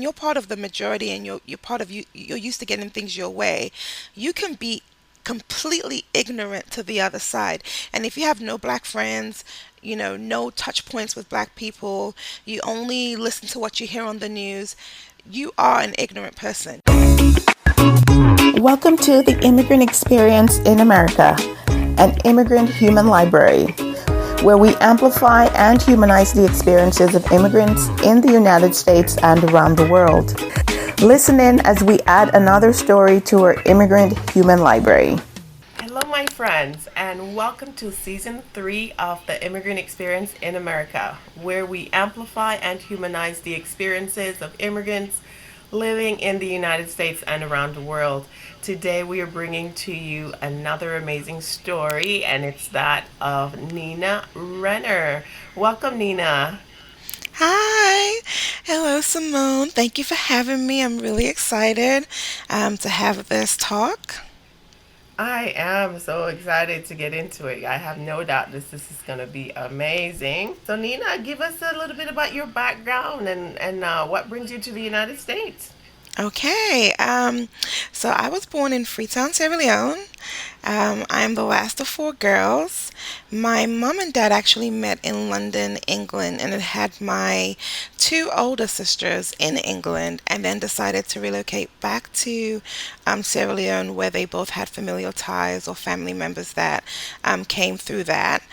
you're part of the majority and you're part of you're used to getting things your way, you can be completely ignorant to the other side. And if you have no black friends, no touch points with black people, you only listen to what you hear on the news, you are an ignorant person. Welcome to the Immigrant Experience in America, an immigrant human library, where we amplify and humanize the experiences of immigrants in the United States and around the world. Listen in as we add another story to our immigrant human library. Hello, my friends, and welcome to Season 3 of the Immigrant Experience in America, where we amplify and humanize the experiences of immigrants living in the United States and around the world. Today, we are bringing to you another amazing story, and it's that of Nina Renner. Welcome, Nina. Hi. Hello, Simone. Thank you for having me. I'm really excited to have this talk. I am so excited to get into it. I have no doubt this is going to be amazing. So, Nina, give us a little bit about your background and what brings you to the United States. Okay, so I was born in Freetown, Sierra Leone. I'm the last of four girls. My mom and dad actually met in London, England, and it had my two older sisters in England, and then decided to relocate back to Sierra Leone, where they both had familial ties or family members that came through that.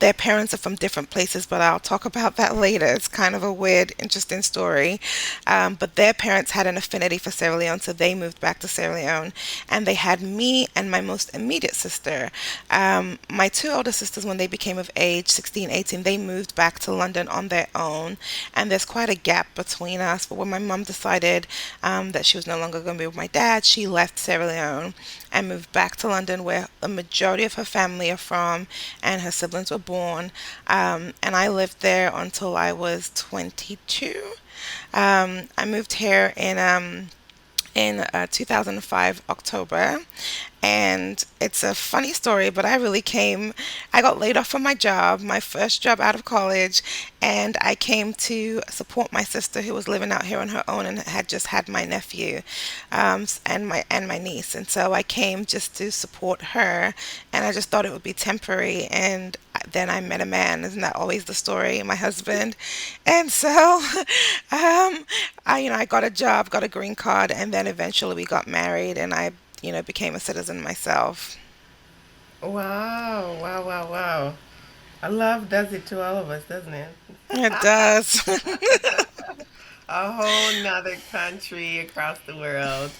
Their parents are from different places, but I'll talk about that later. It's kind of a weird, interesting story. But their parents had an affinity for Sierra Leone, so they moved back to Sierra Leone. And they had me and my most immediate sister. My two older sisters, when they became of age, 16, 18, they moved back to London on their own. And there's quite a gap between us. But when my mom decided that she was no longer going to be with my dad, she left Sierra Leone and moved back to London, where the majority of her family are from, and her siblings were born. And I lived there until I was 22. I moved here in 2005 October, and it's a funny story, but I got laid off from my job, my first job out of college, and I came to support my sister who was living out here on her own and had just had my nephew, and my niece, and so I came just to support her, and I just thought it would be temporary, and then I met a man. Isn't that always the story? My husband, and so I got a job, got a green card, and then eventually we got married, and I became a citizen myself. Wow, wow, wow, wow. Love does it to all of us, doesn't it? It does. A whole nother country across the world.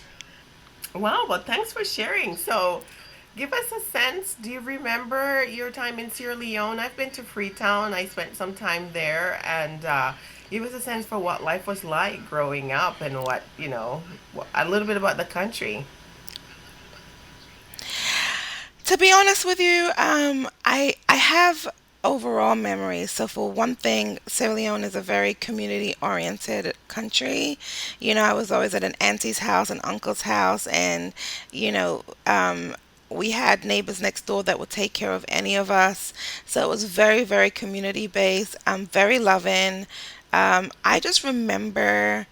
Wow, well, thanks for sharing. So, give us a sense. Do you remember your time in Sierra Leone? I've been to Freetown. I spent some time there, and give us a sense for what life was like growing up and a little bit about the country. To be honest with you, I have overall memories. So for one thing, Sierra Leone is a very community-oriented country. I was always at an auntie's house, an uncle's house, and you know, we had neighbors next door that would take care of any of us. So it was very, very community-based. Very loving. I just remember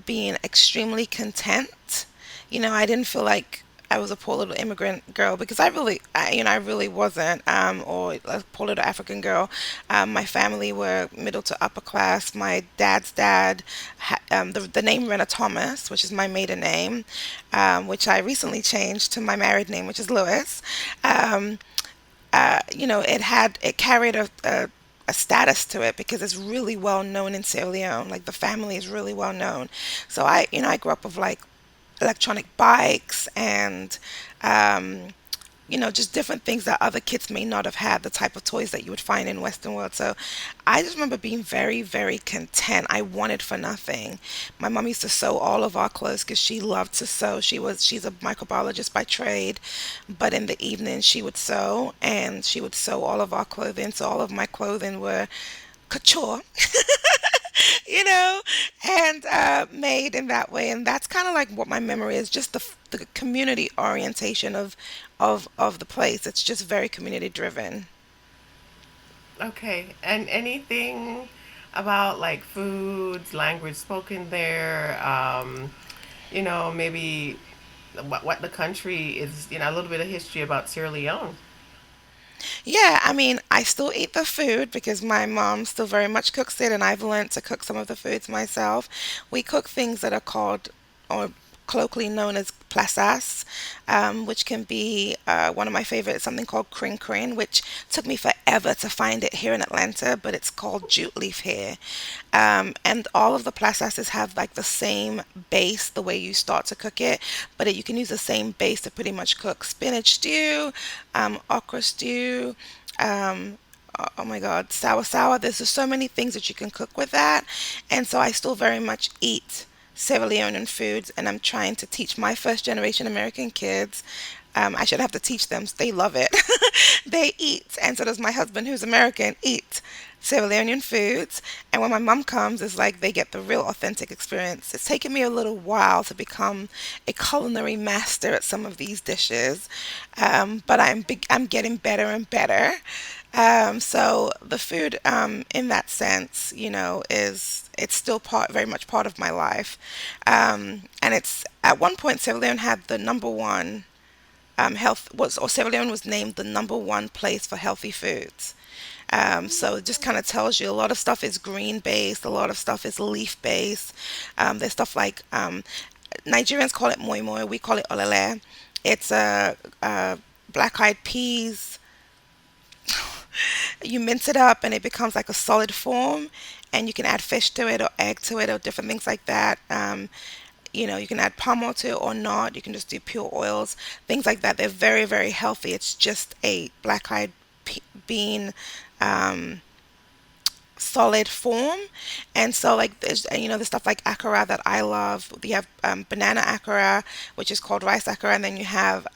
being extremely content. I didn't feel like I was a poor little immigrant girl because I really wasn't, or a poor little African girl. My family were middle to upper class. My dad's dad, the name Rena Thomas, which is my maiden name, which I recently changed to my married name, which is Lewis. Um, it carried a status to it because it's really well known in Sierra Leone. Like the family is really well known. So I grew up with like electronic bikes and um, just different things that other kids may not have had, the type of toys that you would find in Western world. So I just remember being very, very content. I wanted for nothing. My mom used to sew all of our clothes because she loved to sew. She's a microbiologist by trade, but in the evening she would sew, and she would sew all of our clothing. So all of my clothing were couture, you know, and made in that way. And that's kind of like what my memory is, just the community orientation of the place. It's just very community driven. Okay, and anything about like foods, language spoken there. Maybe what the country is. A little bit of history about Sierra Leone. Yeah, I mean, I still eat the food because my mom still very much cooks it, and I've learned to cook some of the foods myself. We cook things that are called, or colloquially known as plasas, which can be one of my favorites, something called kring kring, which took me forever to find it here in Atlanta, but it's called jute leaf here. And all of the plastas have like the same base, the way you start to cook it, but you can use the same base to pretty much cook spinach stew, okra stew, oh my God, sour sour. There's just so many things that you can cook with that. And so I still very much eat Sierra Leonean foods, and I'm trying to teach my first generation American kids. I should have to teach them. They love it. They eat, and so does my husband, who's American, eat Sierra Leonean foods. And when my mom comes, it's like they get the real authentic experience. It's taken me a little while to become a culinary master at some of these dishes, but I'm getting better and better. So the food, in that sense, is it's still very much part of my life. And it's at one point Sierra Leone had the number one health was or Sierra Leone was named the number one place for healthy foods. So it just kind of tells you a lot of stuff is green based, a lot of stuff is leaf based. There's stuff like Nigerians call it moi moi, we call it olele. It's black eyed peas. You mince it up and it becomes like a solid form, and you can add fish to it or egg to it or different things like that. You can add palm oil to it or not. You can just do pure oils, things like that. They're very, very healthy. It's just a black-eyed bean um, solid form. And so, like, the stuff like akara that I love. You have banana akara, which is called rice akara, and then you have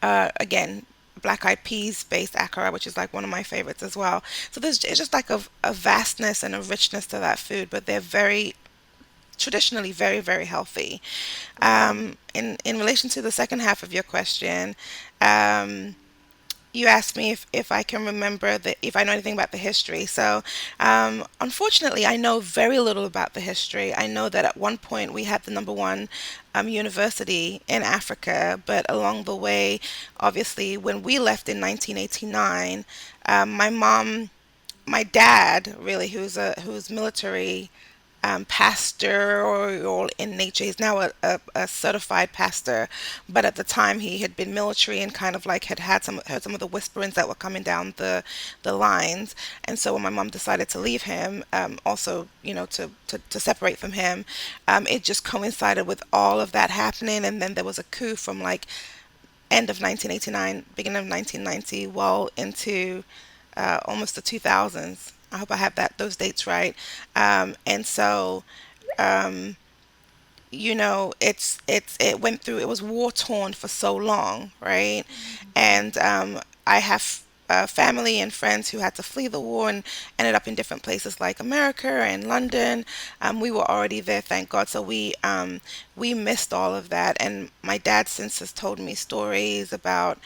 again, black eyed peas based akara, which is like one of my favorites as well. So it's just like a vastness and a richness to that food, but they're very traditionally very, very healthy. In relation to the second half of your question, um, you asked me if I can remember if I know anything about the history. So, unfortunately, I know very little about the history. I know that at one point we had the number one university in Africa, but along the way, obviously, when we left in 1989, my mom, my dad, really, who's military pastor or in nature. He's now a certified pastor, but at the time he had been military and kind of like had heard some of the whisperings that were coming down the lines. And so when my mom decided to leave him, also to separate from him, it just coincided with all of that happening. And then there was a coup from like end of 1989, beginning of 1990, well into almost the 2000s. I hope I have those dates right. And so, um, it went through. It was war torn for so long, right? And I have family and friends who had to flee the war and ended up in different places like America and London. We were already there, thank God. So we missed all of that. And my dad since has told me stories about.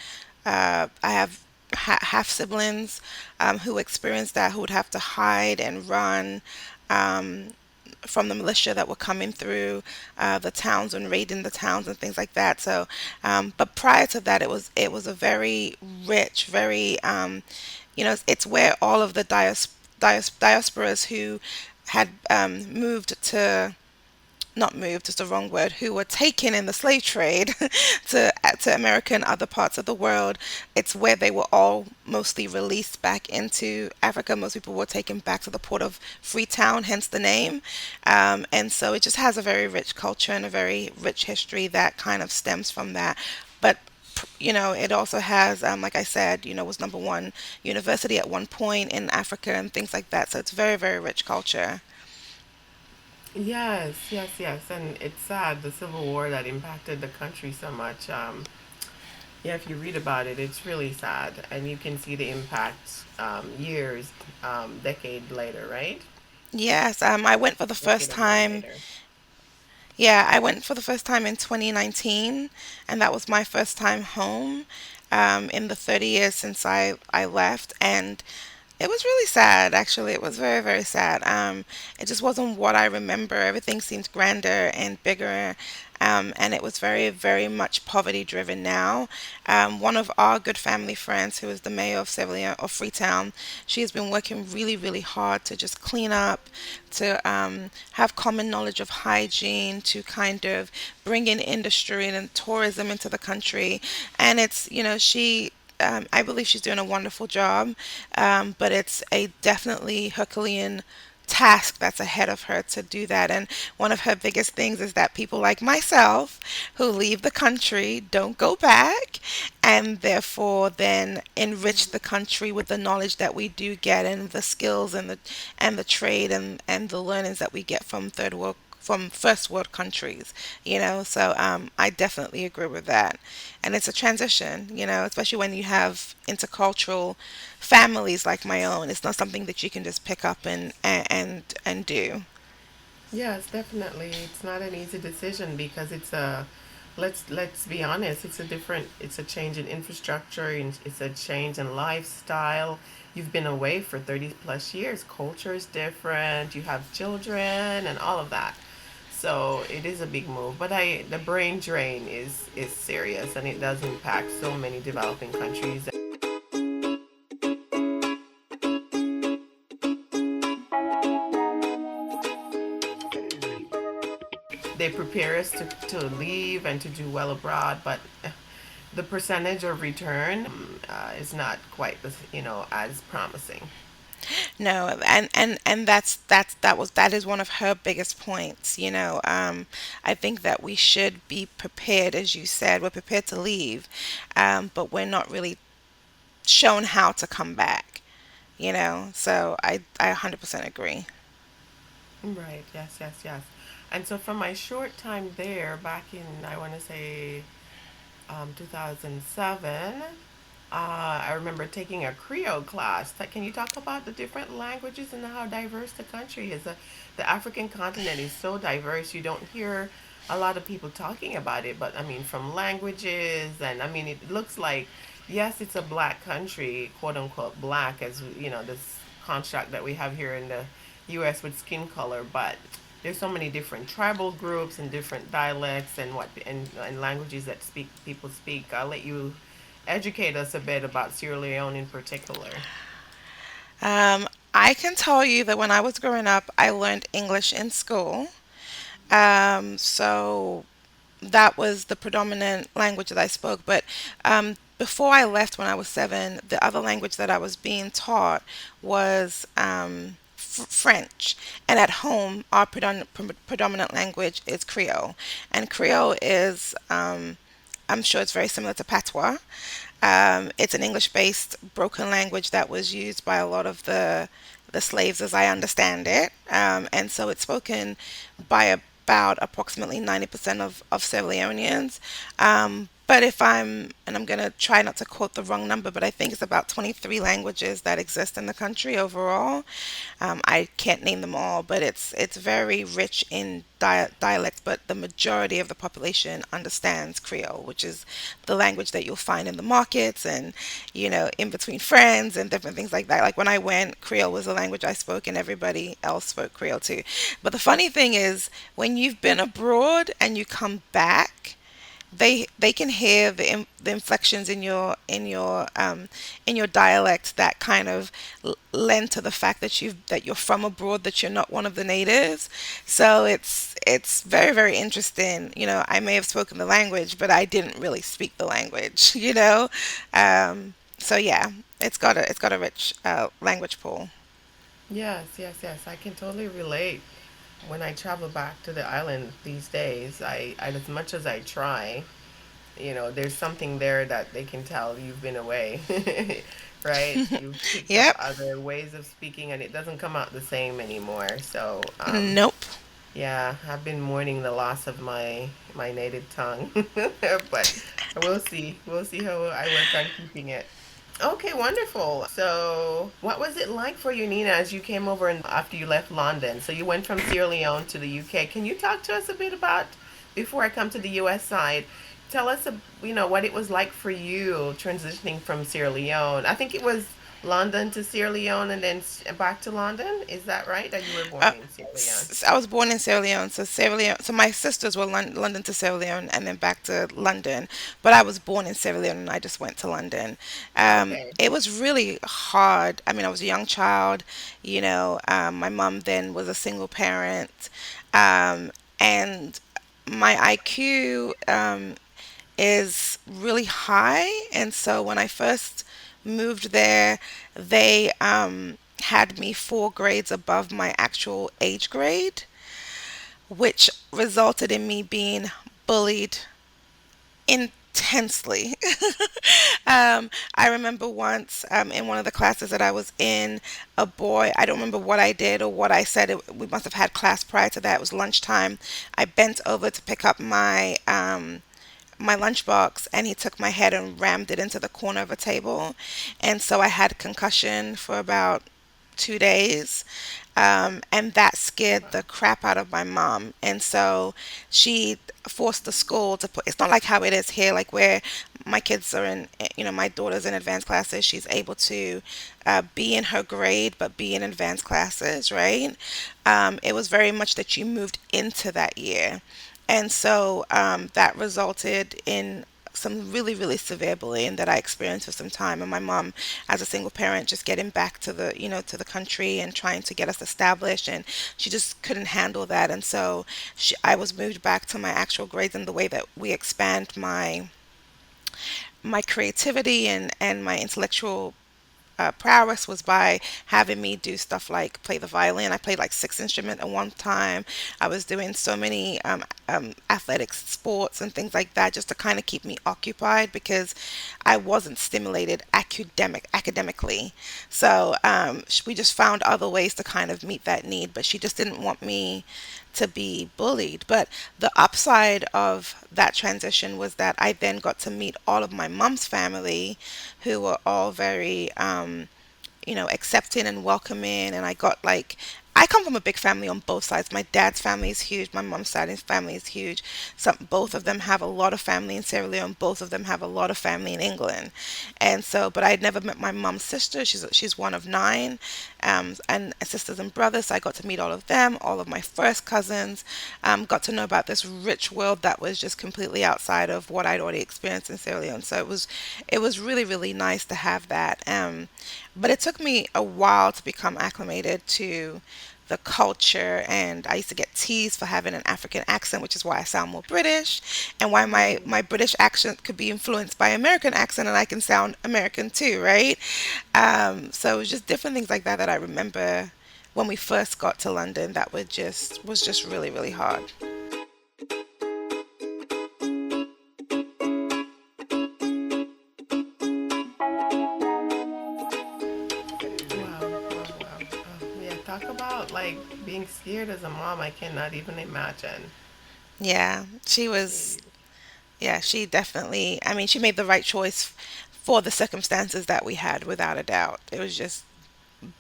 I have half siblings who experienced that, who would have to hide and run. Um, from the militia that were coming through the towns and raiding the towns and things like that. So, but prior to that, it was a very rich, very it's where all of the diasporas who had moved to not moved is the wrong word, who were taken in the slave trade to America and other parts of the world. It's where they were all mostly released back into Africa. Most people were taken back to the port of Freetown, hence the name. And so it just has a very rich culture and a very rich history that kind of stems from that. But it also has, like I said, was number one university at one point in Africa and things like that. So it's very, very rich culture. Yes, yes, yes. And it's sad, the Civil War that impacted the country so much. Yeah, if you read about it, it's really sad. And you can see the impact years, decade later, right? Yes, I went for the first Decade or more time. later. Yeah, I went for the first time in 2019, and that was my first time home in the 30 years since I left. And It was really sad, actually. It was very, very sad. It just wasn't what I remember. Everything seemed grander and bigger, and it was very, very much poverty driven now. One of our good family friends, who is the mayor of Sevilla of Freetown, she has been working really, really hard to just clean up, to have common knowledge of hygiene, to kind of bring in industry and tourism into the country. And it's, I believe she's doing a wonderful job, but it's a definitely Herculean task that's ahead of her to do that. And one of her biggest things is that people like myself who leave the country don't go back, and therefore then enrich the country with the knowledge that we do get, and the skills and the trade and the learnings that we get from third world from first world countries, so I definitely agree with that. And it's a transition, especially when you have intercultural families like my own. It's not something that you can just pick up and do. Yes, definitely. It's not an easy decision because it's a let's be honest, it's a change in infrastructure and it's a change in lifestyle. You've been away for 30 plus years. Culture is different. You have children and all of that. So it is a big move, but I the brain drain is serious and it does impact so many developing countries. They prepare us to leave and to do well abroad, but the percentage of return is not quite as promising. No, and that is one of her biggest points. I think that we should be prepared, as you said, we're prepared to leave, but we're not really shown how to come back. So I 100% agree. Right. Yes. Yes. Yes. And so from my short time there, back in I want to say 2007, I remember taking a Creole class. Can you talk about the different languages and how diverse the country is? The African continent is so diverse. You don't hear a lot of people talking about it, but I mean, from languages, and I mean, it looks like, yes, it's a black country, quote unquote black, as this construct that we have here in the U.S. with skin color, but there's so many different tribal groups and different dialects and languages that people speak. I'll let you educate us a bit about Sierra Leone in particular. I can tell you that when I was growing up, I learned English in school. So that was the predominant language that I spoke. But before I left when I was 7, the other language that I was being taught was French. And at home, our predominant language is Creole. And Creole is, I'm sure it's very similar to Patois. It's an English-based broken language that was used by a lot of the slaves, as I understand it, and so it's spoken by about approximately 90% of Sierra Leoneans. But and I'm going to try not to quote the wrong number, but I think it's about 23 languages that exist in the country overall. I can't name them all, but it's very rich in dialects. But the majority of the population understands Creole, which is the language that you'll find in the markets and in between friends and different things like that. Like when I went, Creole was the language I spoke, and everybody else spoke Creole too. But the funny thing is, when you've been abroad and you come back, they can hear the inflections in your dialect that kind of lend to the fact that you're from abroad, that you're not one of the natives. So it's very, very interesting. I may have spoken the language, but I didn't really speak the language. So yeah, it's got a rich language pool. Yes, yes, yes. I can totally relate. When I travel back to the island these days, as much as I try, there's something there that they can tell you've been away, right? You've picked up Yep. other ways of speaking, and it doesn't come out the same anymore. So, Nope. yeah, I've been mourning the loss of my native tongue, but we'll see. We'll see how I work on keeping it. Okay, wonderful. So, what was it like for you, Nina, as you came over and after you left London? So you went from Sierra Leone to the UK. Can you talk to us a bit about, before I come to the US side, tell us, what it was like for you transitioning from Sierra Leone. I think it was London to Sierra Leone and then back to London. Is that right? That you were born Uh, in Sierra Leone? I was born in Sierra Leone, so Sierra Leone. So my sisters were London to Sierra Leone, and then back to London. But I was born in Sierra Leone, and I just went to London. Okay. It was really hard. I mean, I was a young child. My mom then was a single parent, um, and my IQ is really high. And so when I first moved there, they had me 4 grades above my actual age grade, which resulted in me being bullied intensely. I remember once in one of the classes that I was in, a boy, I don't remember what I did or what I said. We must have had class prior to that. It was lunchtime. I bent over to pick up my lunchbox, and he took my head and rammed it into the corner of a table. And so I had concussion for about 2 days. And that scared the crap out of my mom. And so she forced the school to put, it's not like how it is here, like where my kids are in, my daughter's in advanced classes. She's able to be in her grade, but be in advanced classes, right? It was very much that you moved into that year. And so that resulted in some really, really severe bullying that I experienced for some time. And my mom, as a single parent, just getting back to the country and trying to get us established, and she just couldn't handle that. And so I was moved back to my actual grades, and the way that we expand my creativity and my intellectual prowess was by having me do stuff like play the violin. I played like 6 instruments at one time. I was doing so many athletics, sports, and things like that, just to kind of keep me occupied because I wasn't stimulated academically. So we just found other ways to kind of meet that need, but she just didn't want me to be bullied. But the upside of that transition was that I then got to meet all of my mom's family, who were all very accepting and welcoming. And I got like, I come from a big family on both sides. My dad's family is huge. My mom's side of family is huge. Both of them have a lot of family in Sierra Leone. Both of them have a lot of family in England. And so, but I had never met my mom's sister. She's one of nine, and sisters and brothers. So I got to meet all of them, all of my first cousins. Got to know about this rich world that was just completely outside of what I'd already experienced in Sierra Leone. So it was really, really nice to have that. But it took me a while to become acclimated to the culture, and I used to get teased for having an African accent, which is why I sound more British, and why my British accent could be influenced by American accent, and I can sound American too, right? So it was just different things like that that I remember when we first got to London that was just really, really hard. Wow, wow, wow. Yeah, talk about like being scared as a mom. I cannot even imagine. Yeah, she was. Yeah, she definitely. I mean, she made the right choice for the circumstances that we had, without a doubt. It was just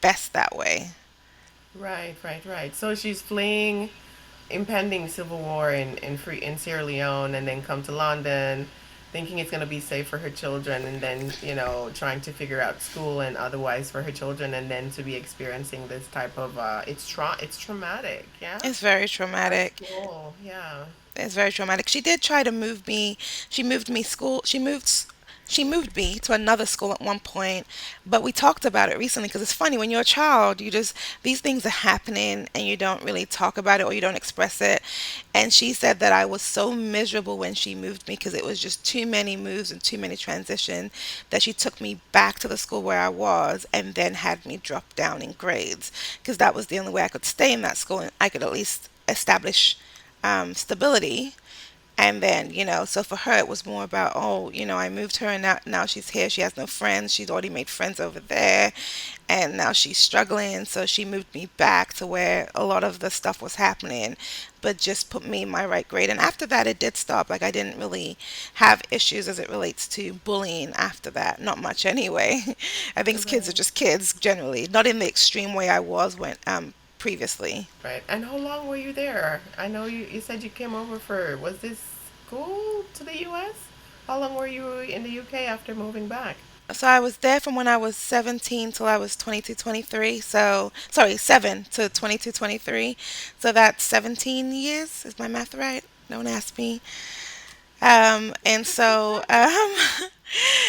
best that way. Right, right, right. So she's fleeing impending civil war in Sierra Leone and then come to London thinking it's going to be safe for her children and then, trying to figure out school and otherwise for her children and then to be experiencing this type of it's traumatic, yeah? It's very At traumatic. school, yeah. It's very traumatic. She did try to move me. She moved me school. She moved me to another school at one point, but we talked about it recently because it's funny when you're a child, these things are happening and you don't really talk about it or you don't express it. And she said that I was so miserable when she moved me because it was just too many moves and too many transition, that she took me back to the school where I was and then had me drop down in grades because that was the only way I could stay in that school and I could at least establish stability. And then, so for her, it was more about, oh, I moved her, and now she's here. She has no friends. She's already made friends over there. And now she's struggling. So she moved me back to where a lot of the stuff was happening, but just put me in my right grade. And after that, it did stop. Like, I didn't really have issues as it relates to bullying after that. Not much anyway. I think kids are Right. just kids generally, not in the extreme way I was when previously. Right. And how long were you there? I know you said you came over was this school to the US? How long were you in the UK after moving back? So I was there from when I was 17 till I was 22, 23. So, sorry, 7 to 22, 23. So that's 17 years. Is my math right? Don't ask me. And so,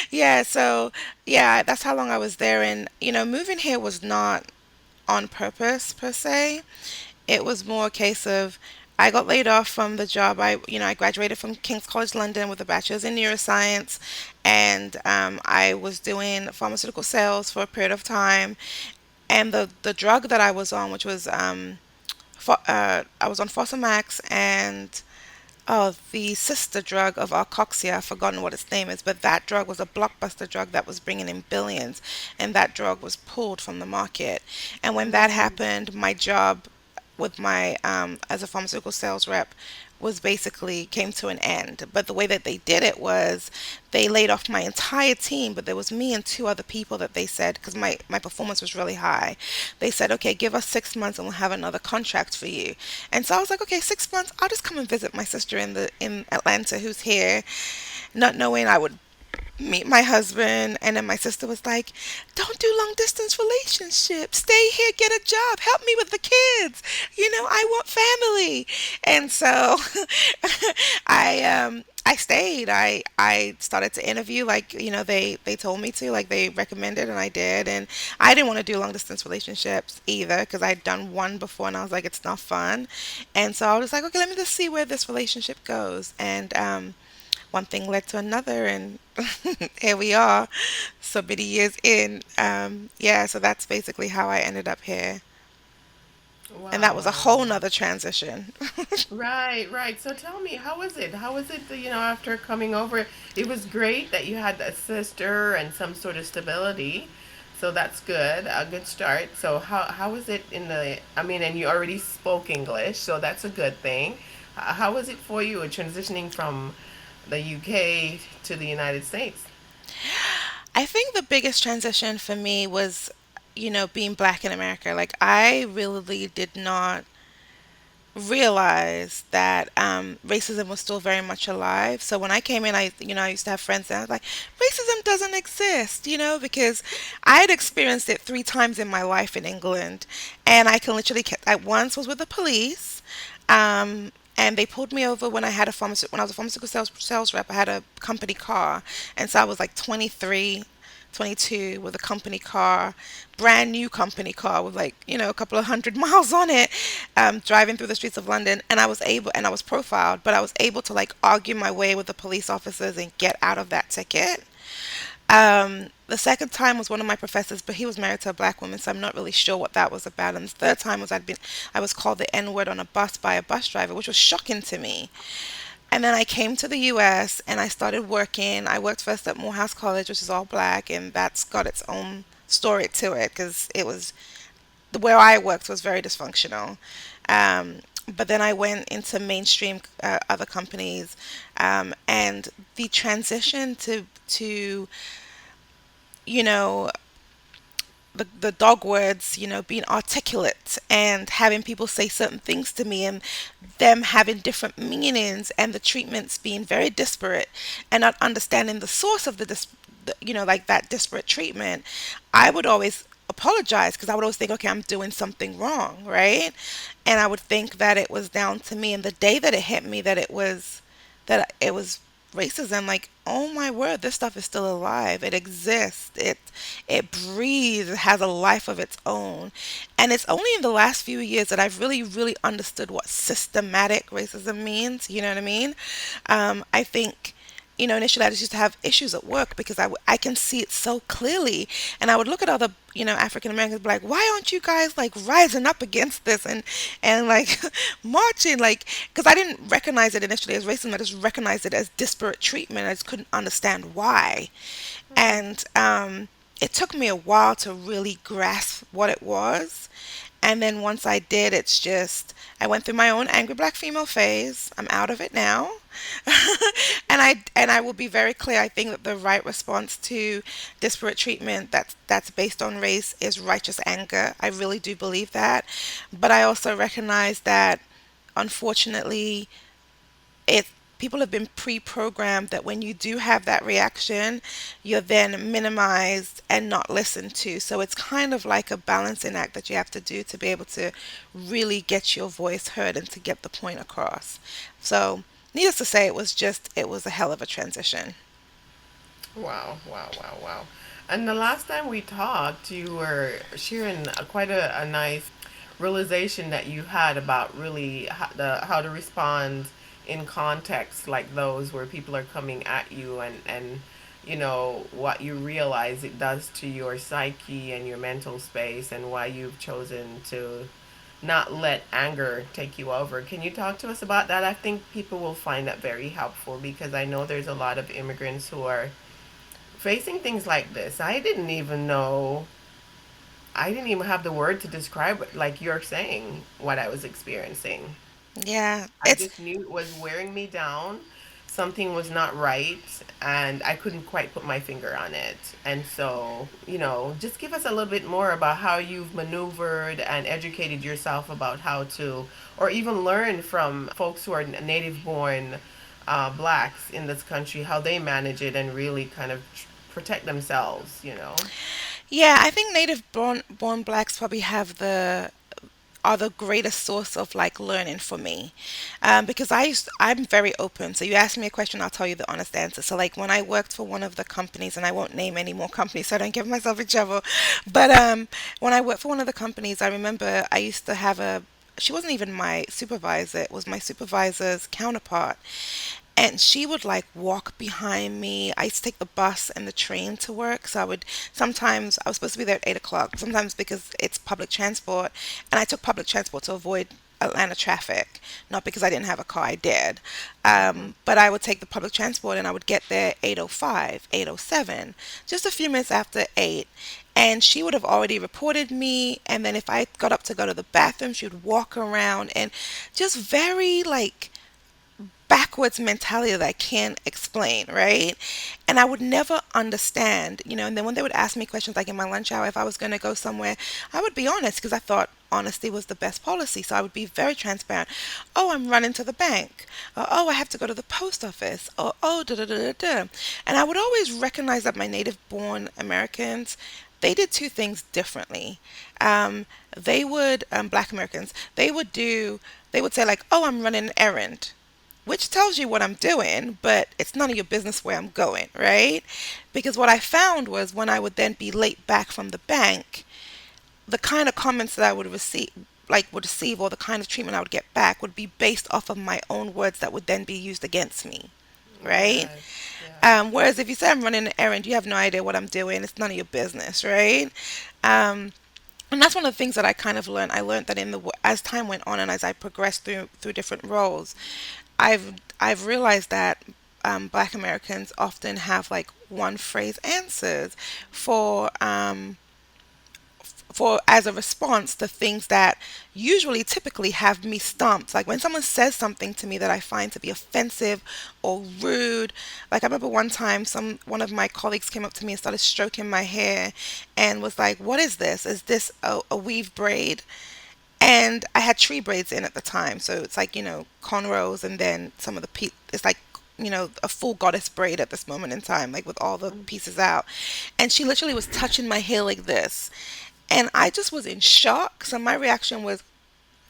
yeah, so, yeah, that's how long I was there. And, moving here was not on purpose per se. It was more a case of I got laid off from the job. I graduated from King's College London with a bachelor's in neuroscience, and I was doing pharmaceutical sales for a period of time. And the drug that I was on, which was I was on Fosamax and the sister drug of Alcoxia, I've forgotten what its name is, but that drug was a blockbuster drug that was bringing in billions, and that drug was pulled from the market. And when that Mm. happened, my job with my as a pharmaceutical sales rep was basically came to an end. But the way that they did it was they laid off my entire team, but there was me and two other people that they said because my performance was really high. They said, "Okay, give us 6 months and we'll have another contract for you." And so I was like, "Okay, 6 months. I'll just come and visit my sister in Atlanta who's here," not knowing I would meet my husband. And then my sister was like, "Don't do long distance relationships, stay here, get a job, help me with the kids, I want family." And so I stayed. I started to interview like they told me to, like they recommended, and I did. And I didn't want to do long distance relationships either because I'd done one before and I was like, it's not fun. And so I was like, okay, let me just see where this relationship goes. And one thing led to another, and here we are, so many years in. Yeah, so that's basically how I ended up here. And that Wow, was a wow, whole wow. nother transition. Right, right. So tell me, how was it? How was it, after coming over? It was great that you had a sister and some sort of stability. So that's good, a good start. So how was it I mean, and you already spoke English, so that's a good thing. How was it for you transitioning from the UK to the United States? I think the biggest transition for me was, being black in America. Like, I really did not realized that racism was still very much alive. So when I came in, I used to have friends that I was like, racism doesn't exist, because I had experienced it 3 times in my life in England, and I can literally, I once was with the police, and they pulled me over when when I was a pharmaceutical sales rep. I had a company car, and so I was like 23, 22 with a company car, brand new company car with like, a couple of hundred miles on it, driving through the streets of London. And I was profiled, but I was able to like argue my way with the police officers and get out of that ticket. The second time was one of my professors, but he was married to a black woman, so I'm not really sure what that was about. And the third time was I was called the N word on a bus by a bus driver, which was shocking to me. And then I came to the US and I started working. I worked first at Morehouse College, which is all black, and that's got its own story to it because it was where I worked was very dysfunctional. But then I went into mainstream other companies, and the transition to you know the dog words, being articulate and having people say certain things to me and them having different meanings and the treatments being very disparate and not understanding the source of like that disparate treatment. I would always apologize because I would always think, okay, I'm doing something wrong, right? And I would think that it was down to me. And the day that it hit me that it was racism, like, oh my word, this stuff is still alive. It exists. It breathes. It has a life of its own. And it's only in the last few years that I've really understood what systematic racism means. You know what I mean? I think, initially I just used to have issues at work because I can see it so clearly. And I would look at other, African Americans, be like, why aren't you guys like rising up against this and like marching? Like, because I didn't recognize it initially as racism. I just recognized it as disparate treatment. I just couldn't understand why. And it took me a while to really grasp what it was. And then once I did, it's just, I went through my own angry black female phase. I'm out of it now. And I will be very clear. I think that the right response to disparate treatment that's based on race is righteous anger. I really do believe that. But I also recognize that unfortunately it people have been pre-programmed that when you do have that reaction, you're then minimized and not listened to. So it's kind of like a balancing act that you have to do to be able to really get your voice heard and to get the point across. So, needless to say, it was a hell of a transition. Wow, wow, wow, wow. And the last time we talked, you were sharing quite a nice realization that you had about really how to respond in contexts like those where people are coming at you, and what you realize it does to your psyche and your mental space, and why you've chosen to not let anger take you over. Can you talk to us about that? I think people will find that very helpful, because I know there's a lot of immigrants who are facing things like this. I didn't even have the word to describe it, like you're saying, what I was experiencing. Yeah, I just knew it was wearing me down. Something was not right, and I couldn't quite put my finger on it. And so, just give us a little bit more about how you've maneuvered and educated yourself about how to, or even learn from folks who are native born blacks in this country, how they manage it and really kind of protect themselves. yeah, I think native born blacks probably have the are the greatest source of like learning for me, because I'm very open. So you ask me a question, I'll tell you the honest answer. So like when I worked for one of the companies, and I won't name any more companies so I don't get myself in trouble, but when I worked for one of the companies, I remember I used to have a she wasn't even my supervisor, it was my supervisor's counterpart, and she would like walk behind me. I used to take the bus and the train to work. So I would sometimes I was supposed to be there at 8 o'clock. Sometimes because it's public transport, and I took public transport to avoid Atlanta traffic, not because I didn't have a car. I did, Hmm. but I would take the public transport, and I would get there 8:05, 8:07, just a few minutes after 8. And she would have already reported me. And then if I got up to go to the bathroom, she would walk around and just very like backwards mentality that I can't explain, right? And I would never understand. And then when they would ask me questions like in my lunch hour, if I was going to go somewhere, I would be honest because I thought honesty was the best policy. So I would be very transparent. Oh, I'm running to the bank. Or, oh, I have to go to the post office. Or, oh, da da da da da. And I would always recognize that my native born Americans, they did two things differently. Black Americans, they would say, like, oh, I'm running an errand, which tells you what I'm doing, but it's none of your business where I'm going, right? Because what I found was when I would then be late back from the bank, the kind of comments that I would receive, or the kind of treatment I would get back would be based off of my own words that would then be used against me, right? Yes, yes. Whereas if you say I'm running an errand, you have no idea what I'm doing. It's none of your business, right? Um, and that's one of the things that I kind of learned. I learned that as time went on and as I progressed through different roles, I've realized that Black Americans often have like one phrase answers for for as a response to things that usually typically have me stumped. Like when someone says something to me that I find to be offensive or rude. Like I remember one time one of my colleagues came up to me and started stroking my hair and was like, "What is this? Is this a weave braid?" And I had tree braids in at the time, so it's like cornrows, and then some of it's like a full goddess braid at this moment in time, like with all the pieces out. And she literally was touching my hair like this, and I just was in shock. So my reaction was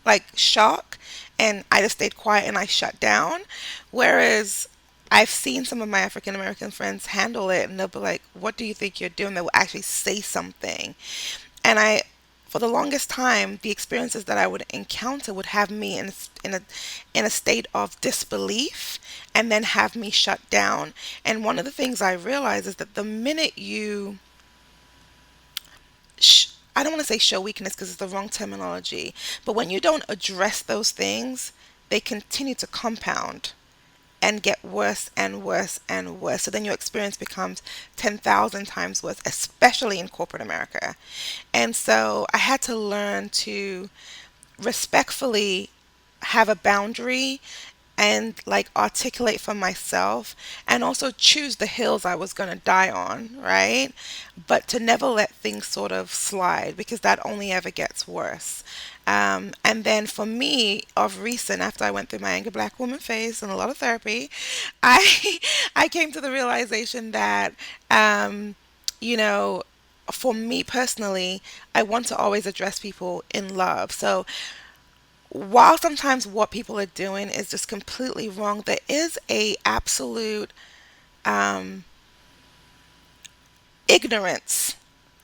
like shock, and I just stayed quiet and I shut down. Whereas I've seen some of my African American friends handle it, and they'll be like, "What do you think you're doing?" They will actually say something. And for the longest time, the experiences that I would encounter would have me in a state of disbelief, and then have me shut down. And one of the things I realize is that the minute you I don't want to say show weakness because it's the wrong terminology, but when you don't address those things, they continue to compound and get worse and worse and worse. So then your experience becomes 10,000 times worse, especially in corporate America. And so I had to learn to respectfully have a boundary and like articulate for myself and also choose the hills I was going to die on, right? But to never let things sort of slide because that only ever gets worse. And then for me, of recent, after I went through my angry black woman phase and a lot of therapy, I I came to the realization that you know, for me personally, I want to always address people in love. So while sometimes what people are doing is just completely wrong, there is a absolute um, ignorance,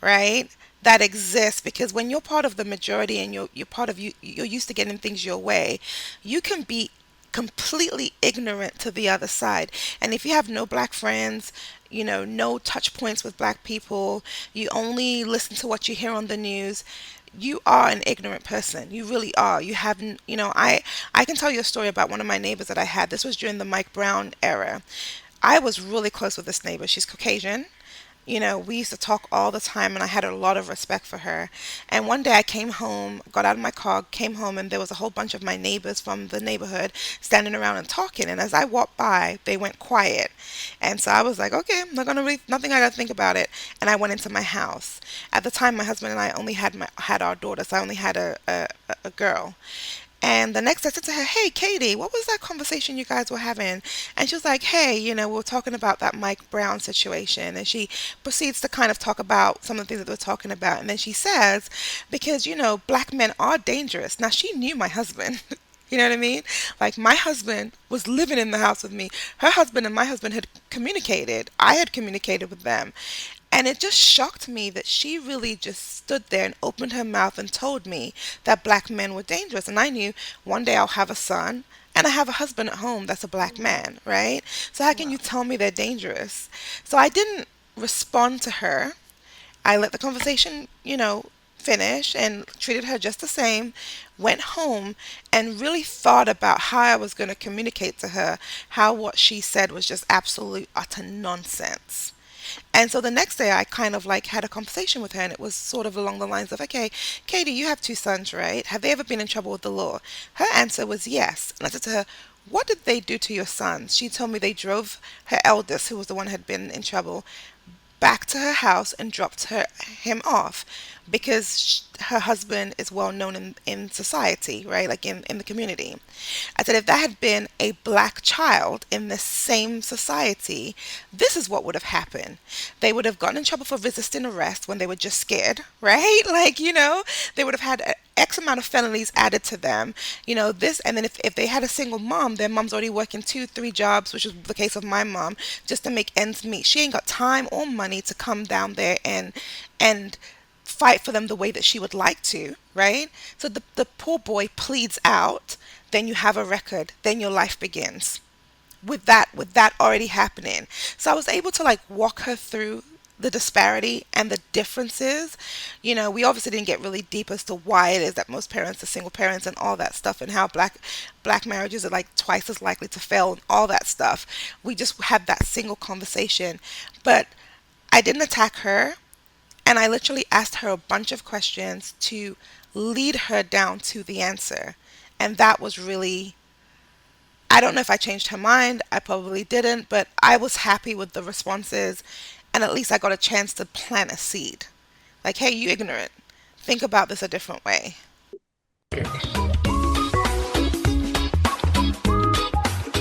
right? That exists because when you're part of the majority and you're part of you're used to getting things your way, you can be completely ignorant to the other side. And if you have no black friends, no touch points with black people, you only listen to what you hear on the news, you are an ignorant person. You really are. You haven't, I can tell you a story about one of my neighbors that I had. This was during the Mike Brown era. I was really close with this neighbor. She's Caucasian. We used to talk all the time, and I had a lot of respect for her. And one day I came home, got out of my car, came home, and there was a whole bunch of my neighbors from the neighborhood standing around and talking. And as I walked by, they went quiet. And so I was like, okay, I'm not gonna really, nothing I gotta think about it. And I went into my house. At the time, my husband and I only had our daughter, so I only had a girl. And the next I said to her, "Hey, Katie, what was that conversation you guys were having?" And she was like, "Hey, we were talking about that Mike Brown situation." And she proceeds to kind of talk about some of the things that they were talking about. And then she says, because, black men are dangerous. Now, she knew my husband. You know what I mean? Like, my husband was living in the house with me. Her husband and my husband had communicated. I had communicated with them. And it just shocked me that she really just stood there and opened her mouth and told me that black men were dangerous. And I knew one day I'll have a son and I have a husband at home that's a black man, right? So how can you Wow. tell me they're dangerous? So I didn't respond to her. I let the conversation, finish and treated her just the same. Went home and really thought about how I was going to communicate to her how what she said was just absolute utter nonsense. And so the next day, I kind of like had a conversation with her, and it was sort of along the lines of, okay, Katie, you have two sons, right? Have they ever been in trouble with the law? Her answer was yes. And I said to her, what did they do to your sons? She told me they drove her eldest, who was the one who had been in trouble, back to her house and dropped him off because her husband is well known in society, right? Like in the community. I said, if that had been a black child in the same society, this is what would have happened. They would have gotten in trouble for resisting arrest when they were just scared, right? Like, they would have had X amount of felonies added to them, this, and then if they had a single mom, their mom's already working two, three jobs, which is the case of my mom, just to make ends meet. She ain't got time or money to come down there and fight for them the way that she would like to, right? So the poor boy pleads out, then you have a record, then your life begins. With that already happening. So I was able to like walk her through the disparity and the differences. We obviously didn't get really deep as to why it is that most parents are single parents and all that stuff and how black marriages are like twice as likely to fail and all that stuff. We just had that single conversation. But I didn't attack her, and I literally asked her a bunch of questions to lead her down to the answer. And that was really, I don't know if I changed her mind. I probably didn't, but I was happy with the responses. And at least I got a chance to plant a seed. Like, hey, you ignorant. Think about this a different way.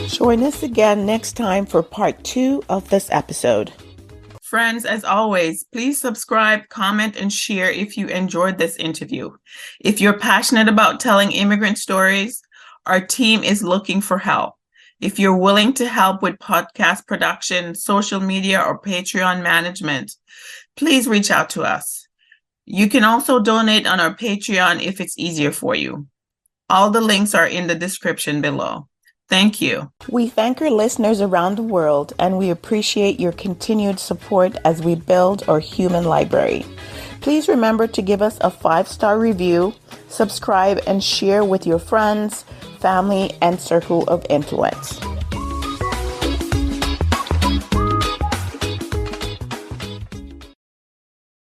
Join us again next time for part 2 of this episode. Friends, as always, please subscribe, comment, and share if you enjoyed this interview. If you're passionate about telling immigrant stories, our team is looking for help. If you're willing to help with podcast production, social media, or Patreon management, please reach out to us. You can also donate on our Patreon if it's easier for you. All the links are in the description below. Thank you. We thank our listeners around the world, and we appreciate your continued support as we build our human library. Please remember to give us a 5-star review, subscribe, and share with your friends, family, and circle of influence.